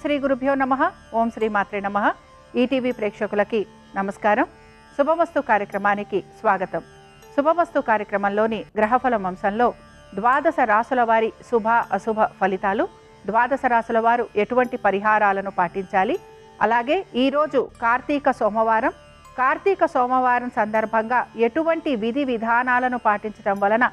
శ్రీ గురుభ్యో నమః. ఓం శ్రీ మాత్రే నమః. ఈటీవీ ప్రేక్షకులకి నమస్కారం. శుభమస్తు కార్యక్రమానికి స్వాగతం. శుభమస్తు కార్యక్రమంలోని గ్రహఫలం అంశంలో ద్వాదశ రాసుల వారి శుభ అశుభ ఫలితాలు, ద్వాదశ రాసుల వారు ఎటువంటి పరిహారాలను పాటించాలి, అలాగే ఈరోజు కార్తీక సోమవారం సందర్భంగా ఎటువంటి విధి విధానాలను పాటించడం వలన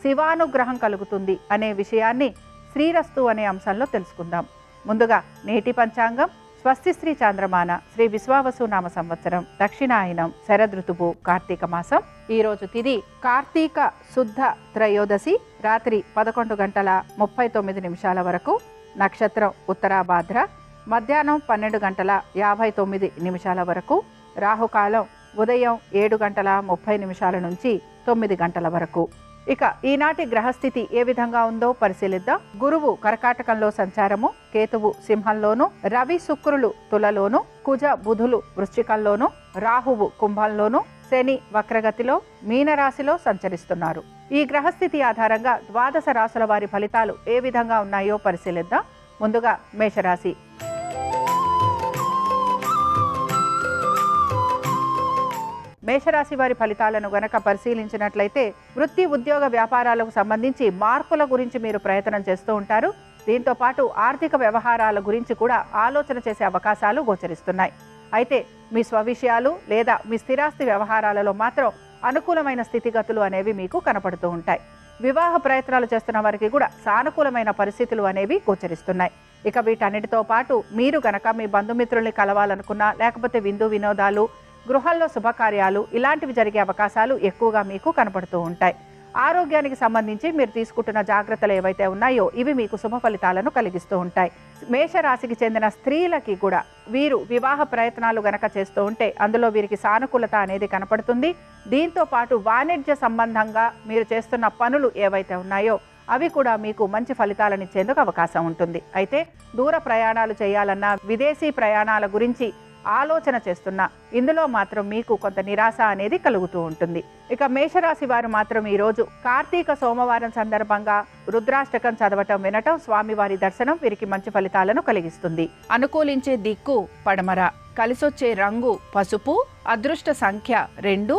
శివానుగ్రహం కలుగుతుంది అనే విషయాన్ని శ్రీరస్తు అనే అంశంలో తెలుసుకుందాం. ముందుగా నేటి పంచాంగం. స్వస్తి శ్రీ చాంద్రమాన శ్రీ విశ్వావసు నామ సంవత్సరం దక్షిణాయనం శరదృతువు కార్తీక మాసం. ఈరోజు తిథి కార్తీక శుద్ధ త్రయోదశి రాత్రి 11:39 వరకు. నక్షత్రం ఉత్తరాభాద్ర. మధ్యాహ్నం 12:59 వరకు. రాహుకాలం ఉదయం 7:30 నుంచి 9 వరకు. ఇక ఈనాటి గ్రహస్థితి ఏ విధంగా ఉందో పరిశీలిద్దాం. గురువు కర్కాటకంలో సంచారము, కేతువు సింహంలోను, రవి శుక్రులు తులలోను, కుజ బుధులు వృశ్చికంలోను, రాహువు కుంభంలోను, శని వక్రగతిలో మీనరాశిలో సంచరిస్తున్నారు. ఈ గ్రహస్థితి ఆధారంగా ద్వాదశ రాశుల వారి ఫలితాలు ఏ విధంగా ఉన్నాయో పరిశీలిద్దాం. ముందుగా మేషరాశి. మేషరాశి వారి ఫలితాలను గనక పరిశీలించినట్లయితే వృత్తి ఉద్యోగ వ్యాపారాలకు సంబంధించి మార్పుల గురించి మీరు ప్రయత్నం చేస్తూ ఉంటారు. దీంతో పాటు ఆర్థిక వ్యవహారాల గురించి కూడా ఆలోచన చేసే అవకాశాలు గోచరిస్తున్నాయి. అయితే మీ స్వవిషయాలు లేదా మీ స్థిరాస్తి వ్యవహారాలలో మాత్రం అనుకూలమైన స్థితిగతులు అనేవి మీకు కనపడుతూ ఉంటాయి. వివాహ ప్రయత్నాలు చేస్తున్న వారికి కూడా సానుకూలమైన పరిస్థితులు అనేవి గోచరిస్తున్నాయి. ఇక వీటన్నిటితో పాటు మీరు గనక మీ బంధుమిత్రుల్ని కలవాలనుకున్నా, లేకపోతే విందు వినోదాలు, గృహంలో శుభకార్యాలు ఇలాంటివి జరిగే అవకాశాలు ఎక్కువగా మీకు కనపడుతూ ఉంటాయి. ఆరోగ్యానికి సంబంధించి మీరు తీసుకుంటున్న జాగ్రత్తలు ఏవైతే ఉన్నాయో ఇవి మీకు శుభ ఫలితాలను కలిగిస్తూ ఉంటాయి. మేషరాశికి చెందిన స్త్రీలకి కూడా వీరు వివాహ ప్రయత్నాలు గనక చేస్తూ ఉంటే అందులో వీరికి సానుకూలత అనేది కనపడుతుంది. దీంతో పాటు వాణిజ్య సంబంధంగా మీరు చేస్తున్న పనులు ఏవైతే ఉన్నాయో అవి కూడా మీకు మంచి ఫలితాలను ఇచ్చేందుకు అవకాశం ఉంటుంది. అయితే దూర ప్రయాణాలు చేయాలన్నా, విదేశీ ప్రయాణాల గురించి ఆలోచన చేస్తున్నా ఇందులో మాత్రం మీకు కొంత నిరాశ అనేది కలుగుతూ ఉంటుంది. ఇక మేషరాశి వారు మాత్రం ఈరోజు కార్తీక సోమవారం సందర్భంగా రుద్రాష్టకం చదవటం, వినటం, స్వామివారి దర్శనం వీరికి మంచి ఫలితాలను కలిగిస్తుంది. అనుకూలించే దిక్కు పడమర, కలిసొచ్చే రంగు పసుపు, అదృష్ట సంఖ్య 2.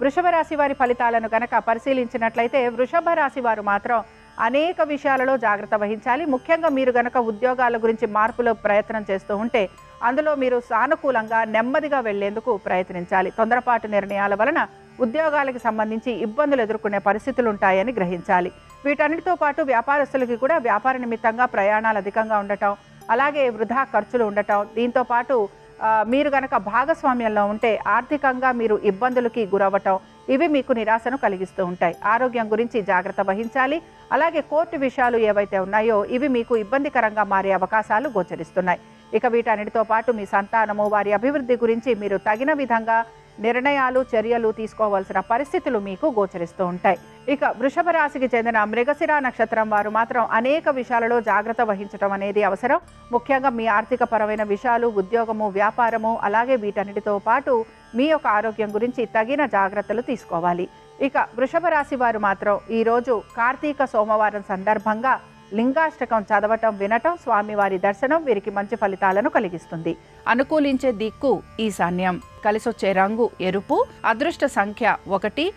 వృషభ రాశి వారి ఫలితాలను గనక పరిశీలించినట్లయితే వృషభ రాశి వారు మాత్రం అనేక విషయాలలో జాగ్రత్త వహించాలి. ముఖ్యంగా మీరు గనక ఉద్యోగాల గురించి మార్పులో ప్రయత్నం చేస్తూ ఉంటే అందులో మీరు సానుకూలంగా నెమ్మదిగా వెళ్లేందుకు ప్రయత్నించాలి. తొందరపాటు నిర్ణయాల వలన ఉద్యోగాలకు సంబంధించి ఇబ్బందులు ఎదుర్కొనే పరిస్థితులు ఉంటాయని గ్రహించాలి. వీటన్నిటితో పాటు వ్యాపారస్తులకి కూడా వ్యాపార నిమిత్తంగా ప్రయాణాలు అధికంగా ఉండటం, అలాగే వృధా ఖర్చులు ఉండటం, దీంతో పాటు మీరు గనక భాగస్వామ్యంలో ఉంటే ఆర్థికంగా మీరు ఇబ్బందులకి గురవ్వటం ఇవి మీకు నిరాశను కలిగిస్తూ ఉంటాయి. ఆరోగ్యం గురించి జాగ్రత్త వహించాలి. అలాగే కోర్టు విషయాలు ఏవైతే ఉన్నాయో ఇవి మీకు ఇబ్బందికరంగా మారే అవకాశాలు గోచరిస్తున్నాయి. ఇక వీటన్నిటితో పాటు మీ సంతానము, వారి అభివృద్ధి గురించి మీరు తగిన విధంగా నిర్ణయాలు, చర్యలు తీసుకోవాల్సిన పరిస్థితులు మీకు గోచరిస్తూ ఉంటాయి. ఇక వృషభ రాశికి చెందిన మృగశిర నక్షత్రం వారు మాత్రం అనేక విషయాలలో జాగ్రత్త వహించడం అనేది అవసరం. ముఖ్యంగా మీ ఆర్థిక పరమైన విషయాలు, ఉద్యోగము, వ్యాపారము, అలాగే వీటన్నిటితో పాటు మీ యొక్క ఆరోగ్యం గురించి తగిన జాగ్రత్తలు తీసుకోవాలి. ఇక వృషభ రాశి వారు మాత్రం ఈరోజు కార్తీక సోమవారం సందర్భంగా లింగాష్టకం చదవటం, వినటం, స్వామివారి దర్శనం వీరికి మంచి ఫలితాలను కలిగిస్తుంది. అనుకూలించే దిక్కు ఈశాన్యం, కలిసొచ్చే రంగు ఎరుపు, అదృష్ట సంఖ్య 1.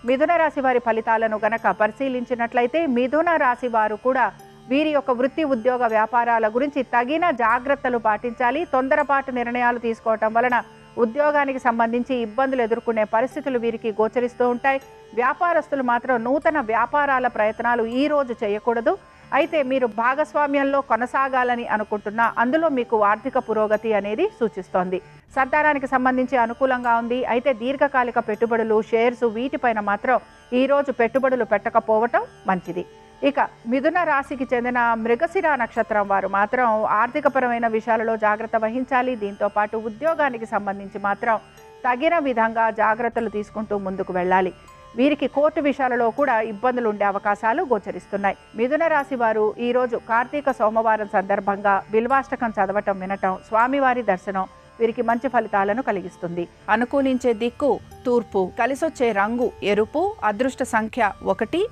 మిథున రాశి వారి ఫలితాలను గనక పరిశీలించినట్లయితే మిథున రాశి వారు కూడా వీరి యొక్క వృత్తి ఉద్యోగ వ్యాపారాల గురించి తగిన జాగ్రత్తలు పాటించాలి. తొందరపాటు నిర్ణయాలు తీసుకోవటం వలన ఉద్యోగానికి సంబంధించి ఇబ్బందులు ఎదుర్కొనే పరిస్థితులు వీరికి గోచరిస్తూ ఉంటాయి. వ్యాపారస్తులు మాత్రం నూతన వ్యాపారాల ప్రయత్నాలు ఈ రోజు చేయకూడదు. అయితే మీరు భాగస్వామ్యంలో కొనసాగాలని అనుకుంటున్నా అందులో మీకు ఆర్థిక పురోగతి అనేది సూచిస్తోంది. సంతానానికి సంబంధించి అనుకూలంగా ఉంది. అయితే దీర్ఘకాలిక పెట్టుబడులు, షేర్స్ వీటిపైన మాత్రం ఈరోజు పెట్టుబడులు పెట్టకపోవటం మంచిది. ఇక మిథున రాశికి చెందిన మృగశిర నక్షత్రం వారు మాత్రం ఆర్థికపరమైన విషయాలలో జాగ్రత్త వహించాలి. దీంతో పాటు ఉద్యోగానికి సంబంధించి మాత్రం తగిన విధంగా జాగ్రత్తలు తీసుకుంటూ ముందుకు వెళ్ళాలి. వీరికి కోర్టు విషయాలలో కూడా ఇబ్బందులు ఉండే అవకాశాలు గోచరిస్తున్నాయి. మిథున రాశి వారు ఈరోజు కార్తీక సోమవారం సందర్భంగా బిల్వాష్టకం చదవటం, వినటం, స్వామివారి దర్శనం వీరికి మంచి ఫలితాలను కలిగిస్తుంది. అనుకూలించే దిక్కు తూర్పు, కలిసొచ్చే రంగు ఎరుపు, అదృష్ట సంఖ్య 1.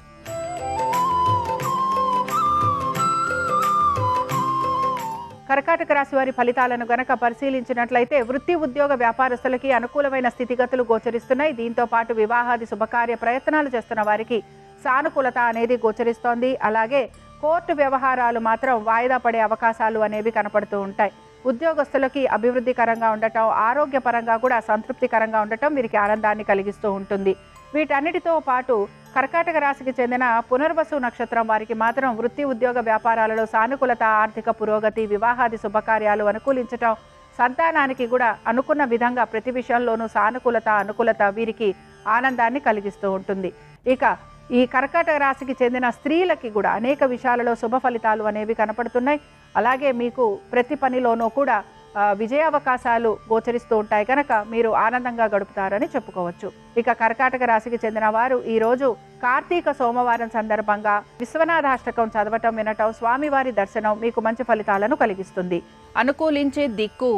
కర్కాటక రాశి వారి ఫలితాలను గనక పరిశీలించినట్లయితే వృత్తి ఉద్యోగ వ్యాపారస్తులకి అనుకూలమైన స్థితిగతులు గోచరిస్తున్నాయి. దీంతో పాటు వివాహాది శుభకార్య ప్రయత్నాలు చేస్తున్న వారికి సానుకూలత అనేది గోచరిస్తోంది. అలాగే కోర్టు వ్యవహారాలు మాత్రం వాయిదా పడే అవకాశాలు అనేవి కనపడుతూ ఉంటాయి. ఉద్యోగస్తులకి అభివృద్ధికరంగా ఉండటం, ఆరోగ్యపరంగా కూడా సంతృప్తికరంగా ఉండటం వీరికి ఆనందాన్ని కలిగిస్తూ ఉంటుంది. వీటన్నిటితో పాటు కర్కాటక రాశికి చెందిన పునర్వసు నక్షత్రం వారికి మాత్రం వృత్తి ఉద్యోగ వ్యాపారాలలో సానుకూలత, ఆర్థిక పురోగతి, వివాహాది శుభకార్యాలు అనుకూలించటం, సంతానానికి కూడా అనుకున్న విధంగా ప్రతి విషయంలోనూ సానుకూలత, అనుకూలత వీరికి ఆనందాన్ని కలిగిస్తూ ఉంటుంది. ఇక ఈ కర్కాటక రాశికి చెందిన స్త్రీలకి కూడా అనేక విషయాలలో శుభ ఫలితాలు అనేవి కనపడుతున్నాయి. అలాగే మీకు ప్రతి పనిలోనూ కూడా విజయావకాశాలు గోచరిస్తూ ఉంటాయి కనుక మీరు ఆనందంగా గడుపుతారని చెప్పుకోవచ్చు. ఇక కర్కాటక రాశికి చెందిన వారు ఈరోజు కార్తీక సోమవారం సందర్భంగా విశ్వనాథాష్టకం చదవటం, వినటం, స్వామివారి దర్శనం మీకు మంచి ఫలితాలను కలిగిస్తుంది. అనుకూలించే దిక్కు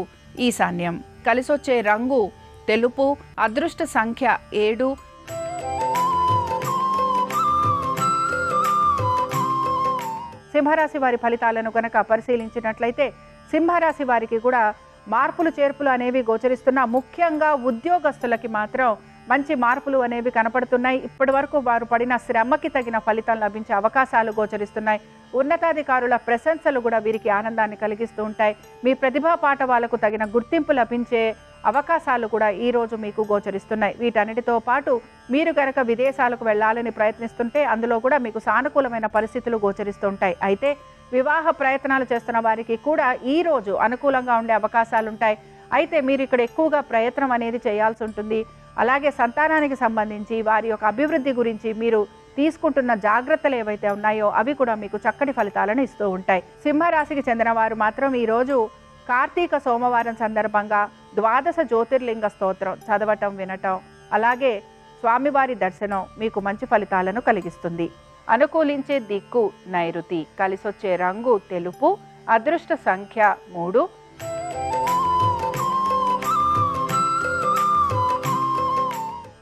ఈశాన్యం, కలిసొచ్చే రంగు తెలుపు, అదృష్ట సంఖ్య 7. సింహరాశి వారి ఫలితాలను కనుక పరిశీలించినట్లయితే సింహరాశి వారికి కూడా మార్పులు చేర్పులు అనేవి గోచరిస్తున్నా ముఖ్యంగా ఉద్యోగస్తులకి మాత్రం మంచి మార్పులు అనేవి కనపడుతున్నాయి. ఇప్పటి వరకు వారు పడిన శ్రమకి తగిన ఫలితం లభించే అవకాశాలు గోచరిస్తున్నాయి. ఉన్నతాధికారుల ప్రశంసలు కూడా వీరికి ఆనందాన్ని కలిగిస్తూ ఉంటాయి. మీ ప్రతిభా పాఠవాలకు తగిన గుర్తింపు లభించే అవకాశాలు కూడా ఈరోజు మీకు గోచరిస్తున్నాయి. వీటన్నిటితో పాటు మీరు కనుక విదేశాలకు వెళ్ళాలని ప్రయత్నిస్తుంటే అందులో కూడా మీకు సానుకూలమైన పరిస్థితులు గోచరిస్తుంటాయి. అయితే వివాహ ప్రయత్నాలు చేస్తున్న వారికి కూడా ఈరోజు అనుకూలంగా ఉండే అవకాశాలు ఉంటాయి. అయితే మీరు ఇక్కడ ఎక్కువగా ప్రయత్నం అనేది చేయాల్సి ఉంటుంది. అలాగే సంతానానికి సంబంధించి వారి యొక్క అభివృద్ధి గురించి మీరు తీసుకుంటున్న జాగ్రత్తలు ఏవైతే ఉన్నాయో అవి కూడా మీకు చక్కటి ఫలితాలను ఇస్తూ ఉంటాయి. సింహరాశికి చెందిన వారు మాత్రం ఈరోజు కార్తీక సోమవారం సందర్భంగా 12 జ్యోతిర్లింగ స్తోత్రం చదవటం, వినటం, అలాగే స్వామివారి దర్శనం మీకు మంచి ఫలితాలను కలిగిస్తుంది. అనుకూలించే దిక్కు నైరుతి, కలిసొచ్చే రంగు తెలుపు, అదృష్ట సంఖ్య 3.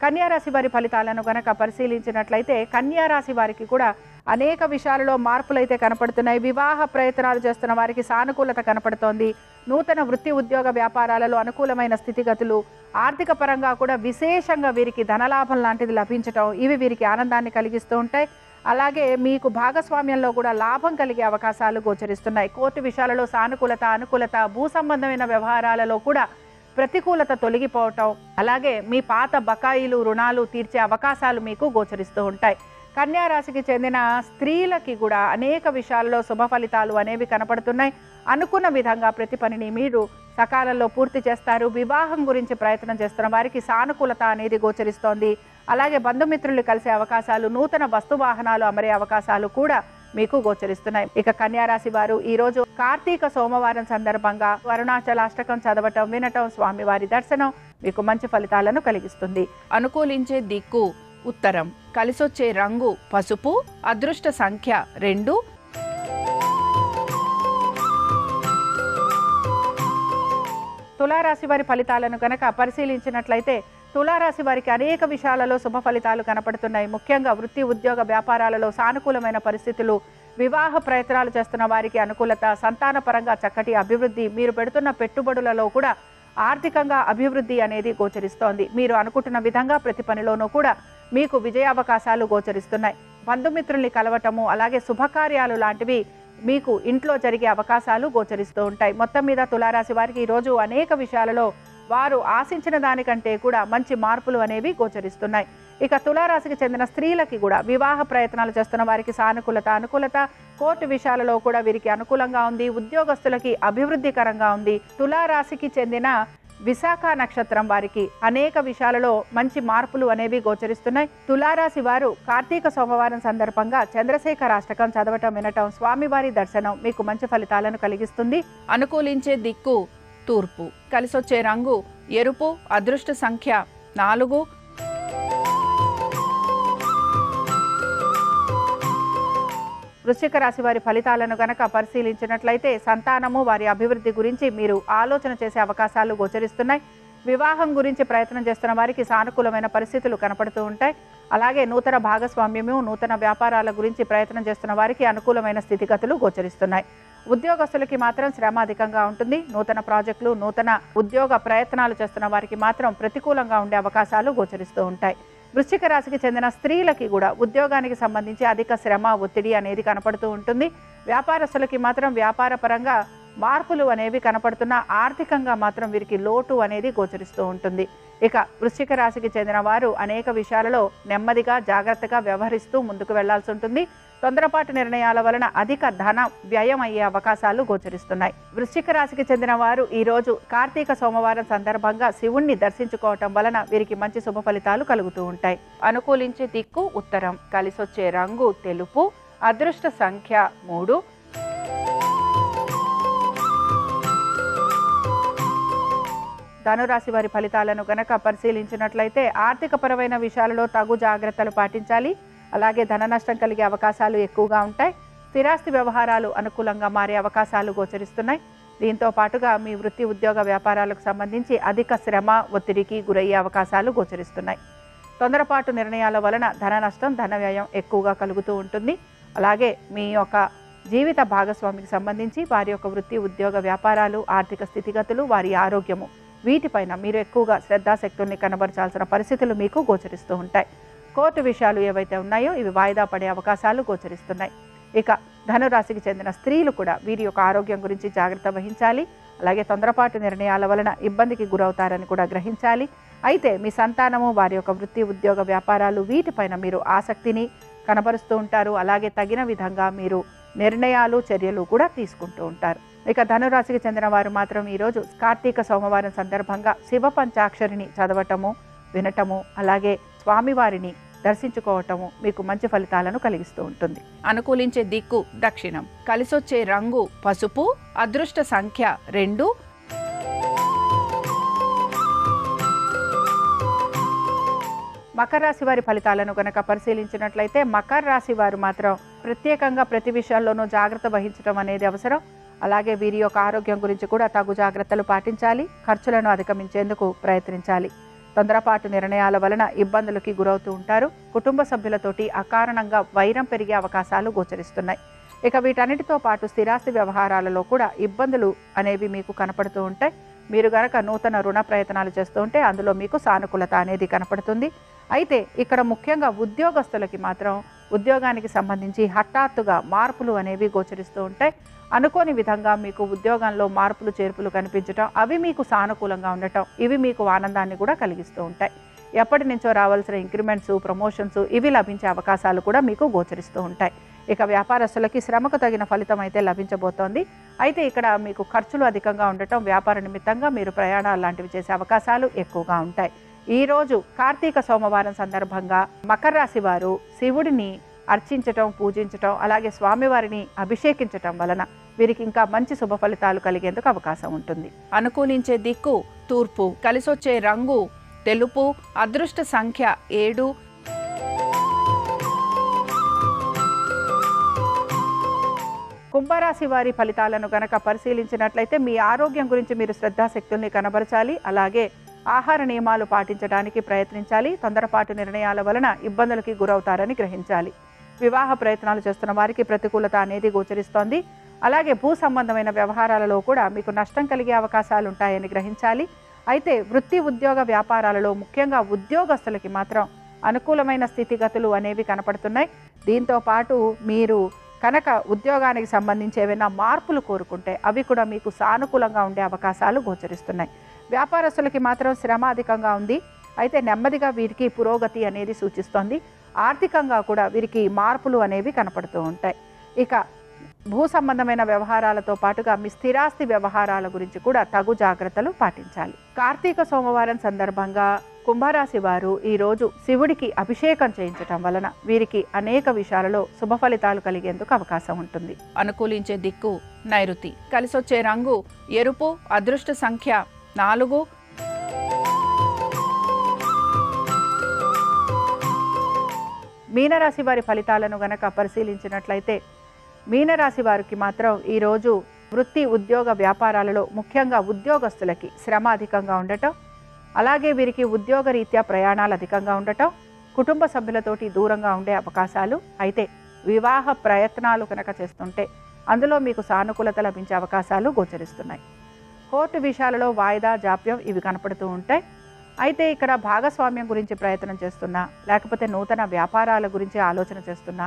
కన్యారాశి వారి ఫలితాలను గనక పరిశీలించినట్లయితే కన్యారాశి వారికి కూడా అనేక విషయాలలో మార్పులు అయితే కనపడుతున్నాయి. వివాహ ప్రయత్నాలు చేస్తున్న వారికి సానుకూలత కనపడుతోంది. నూతన వృత్తి ఉద్యోగ వ్యాపారాలలో అనుకూలమైన స్థితిగతులు, ఆర్థిక పరంగా కూడా విశేషంగా వీరికి ధనలాభం లాంటిది లభించటం ఇవి వీరికి ఆనందాన్ని కలిగిస్తూ ఉంటాయి. అలాగే మీకు భాగస్వామ్యంలో కూడా లాభం కలిగే అవకాశాలు గోచరిస్తున్నాయి. కోర్టు విషయాలలో సానుకూలత, అనుకూలత, భూ సంబంధమైన వ్యవహారాలలో కూడా ప్రతికూలత తొలగిపోవటం, అలాగే మీ పాత బకాయిలు, రుణాలు తీర్చే అవకాశాలు మీకు గోచరిస్తూ ఉంటాయి. కన్యా రాశికి చెందిన స్త్రీలకి కూడా అనేక విషయాల్లో శుభ ఫలితాలు అనేవి కనపడుతున్నాయి. అనుకున్న విధంగా ప్రతి పనిని మీరు సకాలంలో పూర్తి చేస్తారు. వివాహం గురించి ప్రయత్నం చేస్తున్న వారికి సానుకూలత అనేది గోచరిస్తోంది. అలాగే బంధుమిత్రులు కలిసే అవకాశాలు, నూతన వస్తు వాహనాలు అమరే అవకాశాలు కూడా మీకు గోచరిస్తున్నాయి. ఇక కన్యారాశి వారు ఈరోజు కార్తీక సోమవారం సందర్భంగా అరుణాచలాష్టకం చదవటం, వినటం, స్వామివారి దర్శనం మీకు మంచి ఫలితాలను కలిగిస్తుంది. అనుకూలించే దిక్కు ఉత్తరం, కలిసొచ్చే రంగు పసుపు, అదృష్ట సంఖ్య 2. తులారాశి వారి ఫలితాలను కనుక పరిశీలించినట్లయితే తులారాశి వారికి అనేక విషయాలలో శుభ ఫలితాలు కనపడుతున్నాయి. ముఖ్యంగా వృత్తి ఉద్యోగ వ్యాపారాలలో సానుకూలమైన పరిస్థితులు, వివాహ ప్రయత్నాలు చేస్తున్న వారికి అనుకూలత, సంతానపరంగా చక్కటి అభివృద్ధి, మీరు పెడుతున్న పెట్టుబడులలో కూడా ఆర్థికంగా అభివృద్ధి అనేది గోచరిస్తోంది. మీరు అనుకుంటున్న విధంగా ప్రతి పనిలోనూ కూడా మీకు విజయావకాశాలు గోచరిస్తున్నాయి. బంధుమిత్రుల్ని కలవటము, అలాగే శుభకార్యాలు లాంటివి మీకు ఇంట్లో జరిగే అవకాశాలు గోచరిస్తూ ఉంటాయి. మొత్తం మీద తులారాశి వారికి ఈరోజు అనేక విషయాలలో వారు ఆశించిన దానికంటే కూడా మంచి మార్పులు అనేవి గోచరిస్తున్నాయి. ఇక తులారాశికి చెందిన స్త్రీలకి కూడా వివాహ ప్రయత్నాలు చేస్తున్న వారికి సానుకూలత, అనుకూలత, కోర్టు విషయాలలో కూడా వీరికి అనుకూలంగా ఉంది. ఉద్యోగస్తులకి అభివృద్ధికరంగా ఉంది. తులారాశికి చెందిన విశాఖ నక్షత్రం వారికి అనేక విషయాలలో మంచి మార్పులు అనేవి గోచరిస్తున్నాయి. తులారాశి వారు కార్తీక సోమవారం సందర్భంగా చంద్రశేఖరాష్టకం చదవటం, వినటం, స్వామివారి దర్శనం మీకు మంచి ఫలితాలను కలిగిస్తుంది. అనుకూలించే దిక్కు తూర్పు, కలిసొచ్చే రంగు ఎరుపు, అదృష్ట సంఖ్య 4. వృశ్చిక రాశి వారి ఫలితాలను గనక పరిశీలించినట్లయితే సంతానము వారి అభివృద్ధి గురించి మీరు ఆలోచన చేసే అవకాశాలు గోచరిస్తున్నాయి. వివాహం గురించి ప్రయత్నం చేస్తున్న వారికి సానుకూలమైన పరిస్థితులు కనపడుతూ ఉంటాయి. అలాగే నూతన భాగస్వామ్యము, నూతన వ్యాపారాల గురించి ప్రయత్నం చేస్తున్న వారికి అనుకూలమైన స్థితిగతులు గోచరిస్తున్నాయి. ఉద్యోగస్తులకి మాత్రం శ్రమ అధికంగా ఉంటుంది. నూతన ప్రాజెక్టులు, నూతన ఉద్యోగ ప్రయత్నాలు చేస్తున్న వారికి మాత్రం ప్రతికూలంగా ఉండే అవకాశాలు గోచరిస్తూ ఉంటాయి. వృశ్చిక రాశికి చెందిన స్త్రీలకి కూడా ఉద్యోగానికి సంబంధించి అధిక శ్రమ, ఒత్తిడి అనేది కనపడుతూ ఉంటుంది. వ్యాపారస్తులకి మాత్రం వ్యాపార పరంగా మార్పులు అనేవి కనపడుతున్న ఆర్థికంగా మాత్రం వీరికి లోటు అనేది గోచరిస్తూ ఉంటుంది. ఇక వృశ్చిక రాశికి చెందిన వారు అనేక విషయాలలో నెమ్మదిగా జాగ్రత్తగా వ్యవహరిస్తూ ముందుకు వెళ్లాల్సి ఉంటుంది. తొందరపాటు నిర్ణయాల వలన అధిక ధన వ్యయం అయ్యే అవకాశాలు గోచరిస్తున్నాయి. వృశ్చిక రాశికి చెందిన వారు ఈ రోజు కార్తీక సోమవారం సందర్భంగా శివుణ్ణి దర్శించుకోవటం వలన వీరికి మంచి శుభ ఫలితాలు కలుగుతూ ఉంటాయి. అనుకూలించే దిక్కు ఉత్తరం, కలిసొచ్చే రంగు తెలుపు, అదృష్ట సంఖ్య 3. ధనురాశి వారి ఫలితాలను గనక పరిశీలించినట్లయితే ఆర్థిక పరమైన విషయాలలో తగు జాగ్రత్తలు పాటించాలి. అలాగే ధన నష్టం కలిగే అవకాశాలు ఎక్కువగా ఉంటాయి. స్థిరాస్తి వ్యవహారాలు అనుకూలంగా మారే అవకాశాలు గోచరిస్తున్నాయి. దీంతో పాటుగా మీ వృత్తి, ఉద్యోగ వ్యాపారాలకు సంబంధించి అధిక శ్రమ, ఒత్తిడికి గురయ్యే అవకాశాలు గోచరిస్తున్నాయి. తొందరపాటు నిర్ణయాల వలన ధన నష్టం, ధన వ్యయం ఎక్కువగా కలుగుతూ ఉంటుంది. అలాగే మీ యొక్క జీవిత భాగస్వామికి సంబంధించి వారి యొక్క వృత్తి, ఉద్యోగ వ్యాపారాలు, ఆర్థిక స్థితిగతులు, వారి ఆరోగ్యము, వీటిపైన మీరు ఎక్కువగా శ్రద్ధాశక్తుల్ని కనబరచాల్సిన పరిస్థితులు మీకు గోచరిస్తూ ఉంటాయి. కోర్టు విషయాలు ఏవైతే ఉన్నాయో ఇవి వాయిదా పడే అవకాశాలు గోచరిస్తున్నాయి. ఇక ధనురాశికి చెందిన స్త్రీలు కూడా వీరి యొక్క ఆరోగ్యం గురించి జాగ్రత్త వహించాలి. అలాగే తొందరపాటు నిర్ణయాల వలన ఇబ్బందికి గురవుతారని కూడా గ్రహించాలి. అయితే మీ సంతానము, వారి యొక్క వృత్తి, ఉద్యోగ వ్యాపారాలు, వీటిపైన మీరు ఆసక్తిని కనబరుస్తూ ఉంటారు. అలాగే తగిన విధంగా మీరు నిర్ణయాలు, చర్యలు కూడా తీసుకుంటూ ఉంటారు. ఇక ధనురాశికి చెందిన వారు మాత్రం ఈరోజు కార్తీక సోమవారం సందర్భంగా శివ పంచాక్షరిని చదవటము, వినటము, అలాగే స్వామివారిని దర్శించుకోవటము మీకు మంచి ఫలితాలను కలిగిస్తూ ఉంటుంది. అనుకూలించే దిక్కు దక్షిణం, కలిసొచ్చే రంగు పసుపు, అదృష్ట సంఖ్య 2. మకర రాశి వారి ఫలితాలను గనక పరిశీలించినట్లయితే మకర రాశి వారు మాత్రం ప్రత్యేకంగా ప్రతి విషయాల్లోనూ జాగ్రత్త వహించడం అనేది అవసరం. అలాగే వీరి యొక్క ఆరోగ్యం గురించి కూడా తగు జాగ్రత్తలు పాటించాలి. ఖర్చులను అధిగమించేందుకు ప్రయత్నించాలి. తొందరపాటు నిర్ణయాల వలన ఇబ్బందులకి గురవుతూ ఉంటారు. కుటుంబ సభ్యులతోటి అకారణంగా వైరం పెరిగే అవకాశాలు గోచరిస్తున్నాయి. ఇక వీటన్నిటితో పాటు స్థిరాస్తి వ్యవహారాలలో కూడా ఇబ్బందులు అనేవి మీకు కనపడుతూ ఉంటాయి. మీరు గనక నూతన రుణ ప్రయత్నాలు చేస్తూ ఉంటే అందులో మీకు సానుకూలత అనేది కనపడుతుంది. అయితే ఇక్కడ ముఖ్యంగా ఉద్యోగస్తులకి మాత్రం ఉద్యోగానికి సంబంధించి హఠాత్తుగా మార్పులు అనేవి గోచరిస్తూ ఉంటాయి. అనుకోని విధంగా మీకు ఉద్యోగంలో మార్పులు, చేర్పులు కనిపించటం, అవి మీకు సానుకూలంగా ఉండటం, ఇవి మీకు ఆనందాన్ని కూడా కలిగిస్తూ ఉంటాయి. ఎప్పటి నుంచో రావాల్సిన ఇంక్రిమెంట్స్, ప్రమోషన్స్ ఇవి లభించే అవకాశాలు కూడా మీకు గోచరిస్తూ ఉంటాయి. ఇక వ్యాపారస్తులకి శ్రమకు తగిన ఫలితం అయితే లభించబోతోంది. అయితే ఇక్కడ మీకు ఖర్చులు అధికంగా ఉండటం, వ్యాపార నిమిత్తంగా మీరు ప్రయాణాలు లాంటివి చేసే అవకాశాలు ఎక్కువగా ఉంటాయి. ఈరోజు కార్తీక సోమవారం సందర్భంగా మకర రాశి వారు శివుడిని అర్చించటం, పూజించటం, అలాగే స్వామివారిని అభిషేకించటం వలన వీరికి ఇంకా మంచి శుభ ఫలితాలు కలిగేందుకు అవకాశం ఉంటుంది. అనుకూలించే దిక్కు తూర్పు, కలిసొచ్చే రంగు తెలుపు, అదృష్ట సంఖ్య 7. కుంభరాశి వారి ఫలితాలను గనక పరిశీలించినట్లయితే మీ ఆరోగ్యం గురించి మీరు శ్రద్ధాశక్తుల్ని కనబరచాలి. అలాగే ఆహార నియమాలు పాటించడానికి ప్రయత్నించాలి. తొందరపాటు నిర్ణయాల వలన ఇబ్బందులకి గురవుతారని గ్రహించాలి. వివాహ ప్రయత్నాలు చేస్తున్న వారికి ప్రతికూలత అనేది గోచరిస్తోంది. అలాగే భూ సంబంధమైన వ్యవహారాలలో కూడా మీకు నష్టం కలిగే అవకాశాలు ఉంటాయని గ్రహించాలి. అయితే వృత్తి, ఉద్యోగ వ్యాపారాలలో ముఖ్యంగా ఉద్యోగస్తులకి మాత్రం అనుకూలమైన స్థితిగతులు అనేవి కనపడుతున్నాయి. దీంతో పాటు మీరు కనుక ఉద్యోగానికి సంబంధించి ఏవైనా మార్పులు కోరుకుంటే అవి కూడా మీకు సానుకూలంగా ఉండే అవకాశాలు గోచరిస్తున్నాయి. వ్యాపారస్తులకి మాత్రం శ్రమ అధికంగా ఉంది. అయితే నెమ్మదిగా వీరికి పురోగతి అనేది సూచిస్తోంది. ఆర్థికంగా కూడా వీరికి మార్పులు అనేవి కనపడుతూ ఉంటాయి. ఇక భూ సంబంధమైన వ్యవహారాలతో పాటుగా మీ స్థిరాస్తి వ్యవహారాల గురించి కూడా తగు జాగ్రత్తలు పాటించాలి. కార్తీక సోమవారం సందర్భంగా కుంభరాశి వారు ఈరోజు శివుడికి అభిషేకం చేయించటం వలన వీరికి అనేక విషయాలలో శుభ ఫలితాలు కలిగేందుకు అవకాశం ఉంటుంది. అనుకూలించే దిక్కు నైరుతి, కలిసొచ్చే రంగు ఎరుపు, అదృష్ట సంఖ్య 4. మీనరాశి వారి ఫలితాలను గనక పరిశీలించినట్లయితే మీనరాశి వారికి మాత్రం ఈరోజు వృత్తి ఉద్యోగ వ్యాపారాలలో ముఖ్యంగా ఉద్యోగస్తులకి శ్రమ అధికంగా ఉండటం, అలాగే వీరికి ఉద్యోగరీత్యా ప్రయాణాలు అధికంగా ఉండటం, కుటుంబ సభ్యులతోటి దూరంగా ఉండే అవకాశాలు. అయితే వివాహ ప్రయత్నాలు కనుక చేస్తుంటే అందులో మీకు సానుకూలత లభించే అవకాశాలు గోచరిస్తున్నాయి. కోర్టు విషయాలలో వాయిదా జాప్యం ఇవి కనపడుతూ ఉంటాయి. అయితే ఇక్కడ భాగస్వామ్యం గురించి ప్రయత్నం చేస్తున్నా, లేకపోతే నూతన వ్యాపారాల గురించి ఆలోచన చేస్తున్నా,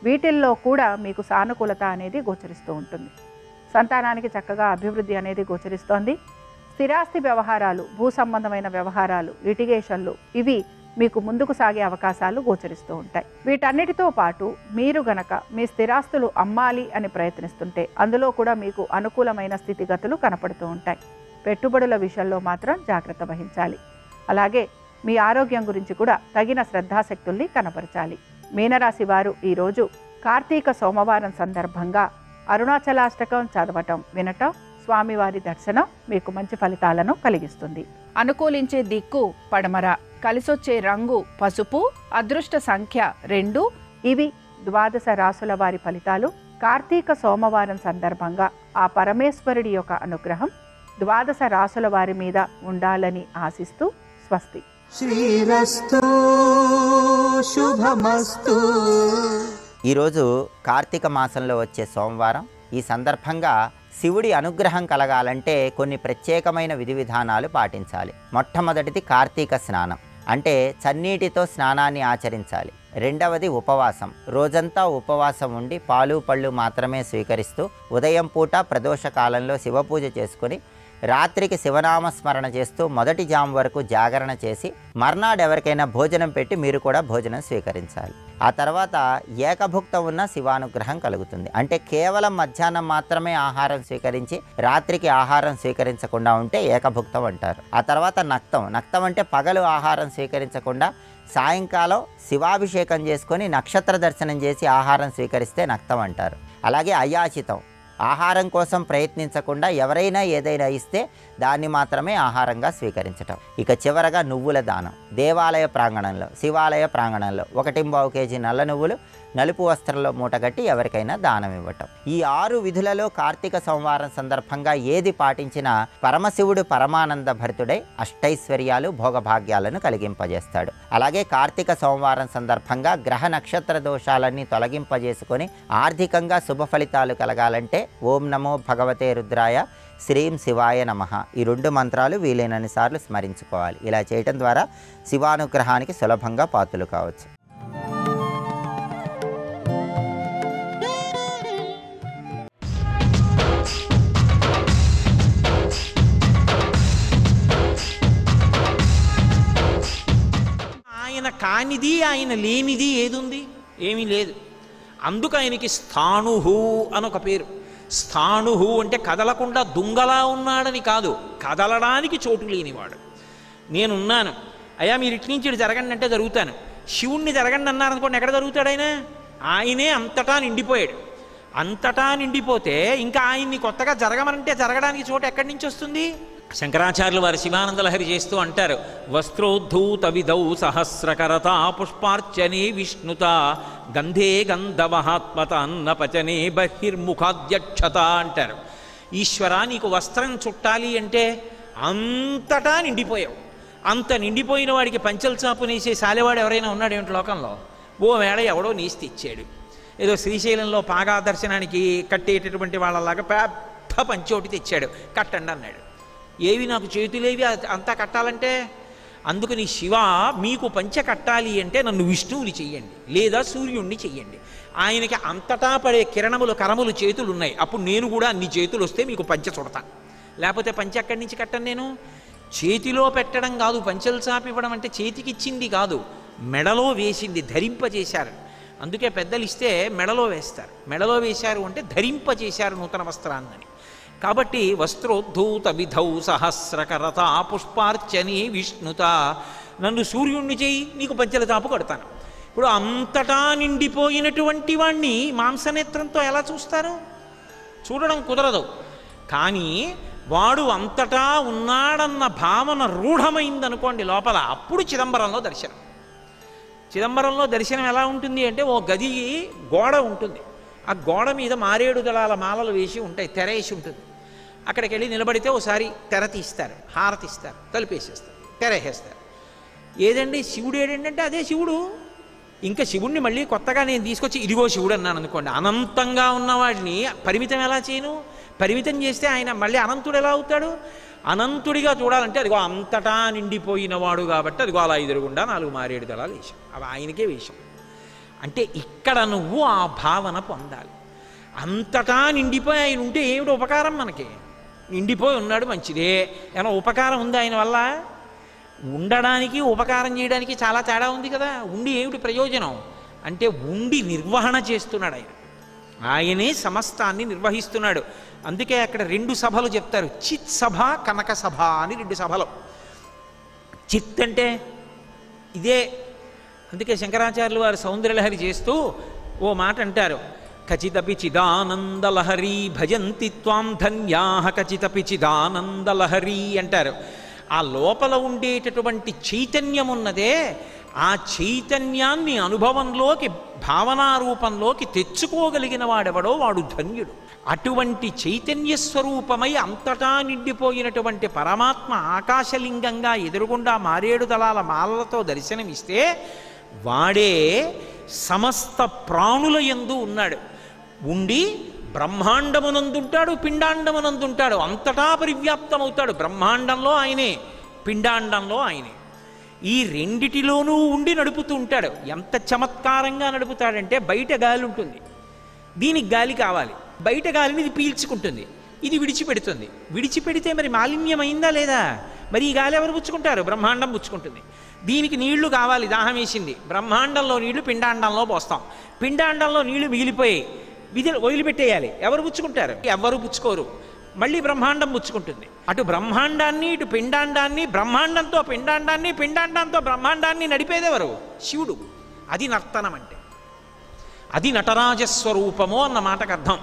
వీటిల్లో కూడా మీకు సానుకూలత అనేది గోచరిస్తూ ఉంటుంది. సంతానానికి చక్కగా అభివృద్ధి అనేది గోచరిస్తోంది. స్థిరాస్తి వ్యవహారాలు, భూ సంబంధమైన వ్యవహారాలు, లిటిగేషన్లు ఇవి మీకు ముందుకు సాగే అవకాశాలు గోచరిస్తూ ఉంటాయి. వీటన్నిటితో పాటు మీరు గనక మీ స్థిరాస్తులు అమ్మాలి అని ప్రయత్నిస్తుంటే అందులో కూడా మీకు అనుకూలమైన స్థితిగతులు కనపడుతూ ఉంటాయి. పెట్టుబడుల విషయంలో మాత్రం జాగ్రత్త వహించాలి. అలాగే మీ ఆరోగ్యం గురించి కూడా తగిన శ్రద్ధాశక్తుల్ని కనపరచాలి. మీనరాశి వారు ఈరోజు కార్తీక సోమవారం సందర్భంగా అరుణాచలాష్టకం చదవటం, వినటం, స్వామివారి దర్శనం మీకు మంచి ఫలితాలను కలిగిస్తుంది. అనుకూలించే దిక్కు పడమర, కలిసొచ్చే రంగు పసుపు, అదృష్ట సంఖ్య 2. ఇవి ద్వాదశ రాసుల వారి ఫలితాలు. కార్తీక సోమవారం సందర్భంగా ఆ పరమేశ్వరుడి యొక్క అనుగ్రహం ద్వాదశ రాసుల వారి మీద ఉండాలని ఆశిస్తూ స్వస్తి. శ్రీరస్తు శుభమస్తు. ఈరోజు కార్తీక మాసంలో వచ్చే సోమవారం. ఈ సందర్భంగా శివుడి అనుగ్రహం కలగాలంటే కొన్ని ప్రత్యేకమైన విధి విధానాలు పాటించాలి. మొట్టమొదటిది కార్తీక స్నానం, అంటే చన్నీటితో స్నానాన్ని ఆచరించాలి. రెండవది ఉపవాసం, రోజంతా ఉపవాసం ఉండి పాలు పళ్ళు మాత్రమే స్వీకరిస్తూ ఉదయం పూట ప్రదోష కాలంలో శివపూజ చేసుకుని రాత్రికి శివనామస్మరణ చేస్తూ మొదటి జాము వరకు జాగరణ చేసి మర్నాడు ఎవరికైనా భోజనం పెట్టి మీరు కూడా భోజనం స్వీకరించాలి. ఆ తర్వాత ఏకభుక్తం ఉన్న శివానుగ్రహం కలుగుతుంది. అంటే కేవలం మధ్యాహ్నం మాత్రమే ఆహారం స్వీకరించి రాత్రికి ఆహారం స్వీకరించకుండా ఉంటే ఏకభుక్తం అంటారు. ఆ తర్వాత నక్తం అంటే పగలు ఆహారం స్వీకరించకుండా సాయంకాలం శివాభిషేకం చేసుకొని నక్షత్ర దర్శనం చేసి ఆహారం స్వీకరిస్తే నక్తం అంటారు. అలాగే అయాచితం, ఆహారం కోసం ప్రయత్నించకుండా ఎవరైనా ఏదైనా ఇస్తే దాన్ని మాత్రమే ఆహారంగా స్వీకరించటం. ఇక చివరగా నువ్వుల దానం. దేవాలయ ప్రాంగణంలో, శివాలయ ప్రాంగణంలో 1.25 కేజీ నల్ల నువ్వులు నలుపు వస్త్రంలో మూటగట్టి ఎవరికైనా దానం ఇవ్వటం. ఈ 6 విధులలో కార్తీక సోమవారం సందర్భంగా ఏది పాటించినా పరమశివుడు పరమానంద భరితుడై అష్టైశ్వర్యాలు భోగభాగ్యాలను కలిగింపజేస్తాడు. అలాగే కార్తీక సోమవారం సందర్భంగా గ్రహ నక్షత్ర దోషాలన్నీ తొలగింపజేసుకొని ఆర్థికంగా శుభ ఫలితాలు కలగాలంటే ఓం నమో భగవతే రుద్రాయ, శ్రీం శివాయ నమః ఈ 2 మంత్రాలు వీలైనన్ని సార్లు స్మరించుకోవాలి. ఇలా చేయటం ద్వారా శివానుగ్రహానికి సులభంగా పాత్రలు కావచ్చు. ఆయన కానిది, ఆయన లేనిది ఏదుంది? ఏమీ లేదు. అందుకు ఆయనకి స్థాణుహు అనొక పేరు. స్థాణుహు అంటే కదలకుండా దుంగలా ఉన్నాడని కాదు, కదలడానికి చోటు లేనివాడు. నేనున్నాను, అయ్యా మీరు ఇటు నుంచి ఇటు జరగండి అంటే జరుగుతాను. శివుణ్ణి జరగండి అన్నారనుకోండి, ఎక్కడ జరుగుతాడు ఆయన? ఆయనే అంతటా నిండిపోయాడు. అంతటా నిండిపోతే ఇంకా ఆయన్ని కొత్తగా జరగమనంటే జరగడానికి చోటు ఎక్కడి నుంచి వస్తుంది? శంకరాచార్యులు వారు శివానందలహరి చేస్తూ అంటారు, వస్త్రోద్ధూత విధౌ సహస్రకరత పుష్పార్చనే విష్ణుత గంధే గంధమహాత్మత అన్నపచనే బహిర్ముఖాధ్యక్షత అంటారు. ఈశ్వర నీకు వస్త్రం చుట్టాలి అంటే అంతటా నిండిపోయావు. అంత నిండిపోయిన వాడికి పంచల చాపు నేసే సాలెవాడు ఎవరైనా ఉన్నాడు ఏమిటి లోకంలో? ఓ వేళ ఎవడో నేసి ఇచ్చాడు. ఏదో శ్రీశైలంలో పాగా దర్శనానికి కట్టేటటువంటి వాళ్ళలాగా పెద్ద పంచోటి తెచ్చాడు, కట్టండి అన్నాడు. ఏవి నాకు చేతులేవి అంతా కట్టాలంటే? అందుకని శివ మీకు పంచ కట్టాలి అంటే నన్ను విష్ణువుని చెయ్యండి, లేదా సూర్యుణ్ణి చెయ్యండి. ఆయనకి అంతటా పడే కిరణములు కరములు చేతులు ఉన్నాయి. అప్పుడు నేను కూడా అన్ని చేతులు వస్తే మీకు పంచ చుడతాను. లేకపోతే పంచ ఎక్కడి నుంచి కట్టను నేను? చేతిలో పెట్టడం కాదు, పంచలు చాపివ్వడం అంటే చేతికిచ్చింది కాదు, మెడలో వేసింది, ధరింపజేశారు. అందుకే పెద్దలు ఇస్తే మెడలో వేస్తారు. మెడలో వేశారు అంటే ధరింపజేశారు నూతన వస్త్రాన్ని. కాబట్టి వస్త్రోద్ధూత విధౌ సహస్రకరత పుష్పార్చని విష్ణుత, నన్ను సూర్యుణ్ణి చేయి, నీకు పంచల చాపు కడతాను. ఇప్పుడు అంతటా నిండిపోయినటువంటి వాణ్ణి మాంసనేత్రంతో ఎలా చూస్తారు? చూడడం కుదరదు. కానీ వాడు అంతటా ఉన్నాడన్న భావన రూఢమైందనుకోండి లోపల, అప్పుడు చిదంబరంలో దర్శనం. చిదంబరంలో దర్శనం ఎలా ఉంటుంది అంటే, ఓ గది గోడ ఉంటుంది, ఆ గోడ మీద మారేడు దళాల మాలలు వేసి ఉంటాయి, తెర వేసి ఉంటుంది. అక్కడికి వెళ్ళి నిలబడితే ఒకసారి తెర తీస్తారు, హారతి ఇస్తారు, తలుపేసేస్తారు, తెర వేసేస్తారు. ఏదండి శివుడు ఏడంటే అదే శివుడు. ఇంకా శివుణ్ణి మళ్ళీ కొత్తగా నేను తీసుకొచ్చి ఇదిగో శివుడు అన్నాను అనుకోండి, అనంతంగా ఉన్నవాడిని పరిమితం ఎలా చేయను? పరిమితం చేస్తే ఆయన మళ్ళీ అనంతుడు ఎలా అవుతాడు? అనంతుడిగా చూడాలంటే అదిగో అంతటా నిండిపోయినవాడు కాబట్టి అదిగో అలా ఎదురుగుండా 4 మారేడు దళాలు వేశాం, అవి ఆయనకే వేశాం. అంటే ఇక్కడ నువ్వు ఆ భావన పొందాలి. అంతటా నిండిపోయి ఆయన ఉంటే ఏమిటి ఉపకారం? మనకి నిండిపోయి ఉన్నాడు మంచిదే, ఏమైనా ఉపకారం ఉంది ఆయన వల్ల? ఉండడానికి ఉపకారం చేయడానికి చాలా తేడా ఉంది కదా. ఉండి ఏమిటి ప్రయోజనం అంటే ఉండి నిర్వహణ చేస్తున్నాడు ఆయన, ఆయనే సమస్తాన్ని నిర్వహిస్తున్నాడు. అందుకే అక్కడ 2 సభలు చెప్తారు, చిత్ సభ, కనక సభ అని 2 సభలు. చిత్ అంటే ఇదే. అందుకే శంకరాచార్యులు వారు సౌందర్యలహరి చేస్తూ ఓ మాట అంటారు, ఖచితపి చిదానందలహరి భజంతి త్వాం ధన్యాః ఖచితపి చిదానందలహరి అంటారు. ఆ లోపల ఉండేటటువంటి చైతన్యం ఉన్నదే, ఆ చైతన్యాన్ని అనుభవంలోకి, భావనారూపంలోకి తెచ్చుకోగలిగిన వాడెవడో వాడు ధన్యుడు. అటువంటి చైతన్య స్వరూపమై అంతటా నిండిపోయినటువంటి పరమాత్మ ఆకాశలింగంగా ఎదురుగుండా మారేడు దళాల మాలలతో దర్శనమిస్తే వాడే సమస్త ప్రాణుల యందు ఉన్నాడు. ఉండి బ్రహ్మాండమునందుంటాడు, పిండాండమునందుంటాడు, అంతటా పరివ్యాప్తమవుతాడు. బ్రహ్మాండంలో ఆయనే, పిండాండంలో ఆయనే. ఈ రెండిటిలోనూ ఉండి నడుపుతూ ఉంటాడు. ఎంత చమత్కారంగా నడుపుతాడంటే, బయట గాలి ఉంటుంది, దీనికి గాలి కావాలి, బయట గాలిని ఇది పీల్చుకుంటుంది, ఇది విడిచిపెడుతుంది. విడిచిపెడితే మరి మాలిన్యమైందా లేదా? మరి ఈ గాలి ఎవరు పుచ్చుకుంటారు? బ్రహ్మాండం పుచ్చుకుంటుంది. దీనికి నీళ్లు కావాలి, దాహం వేసింది, బ్రహ్మాండంలో నీళ్లు పిండాండంలో పోస్తాం, పిండాండంలో నీళ్లు మిగిలిపోయి వదిలిపెట్టేయాలి, ఎవరు పుచ్చుకుంటారు? ఎవరు పుచ్చుకోరు. మళ్ళీ బ్రహ్మాండం పుచ్చుకుంటుంది. అటు బ్రహ్మాండాన్ని, ఇటు పిండాండాన్ని, బ్రహ్మాండంతో పిండాండాన్ని, పిండాండంతో బ్రహ్మాండాన్ని నడిపేదెవరు? శివుడు. అది నర్తనం అంటే, అది నటరాజస్వరూపము అన్న మాటకు అర్థం.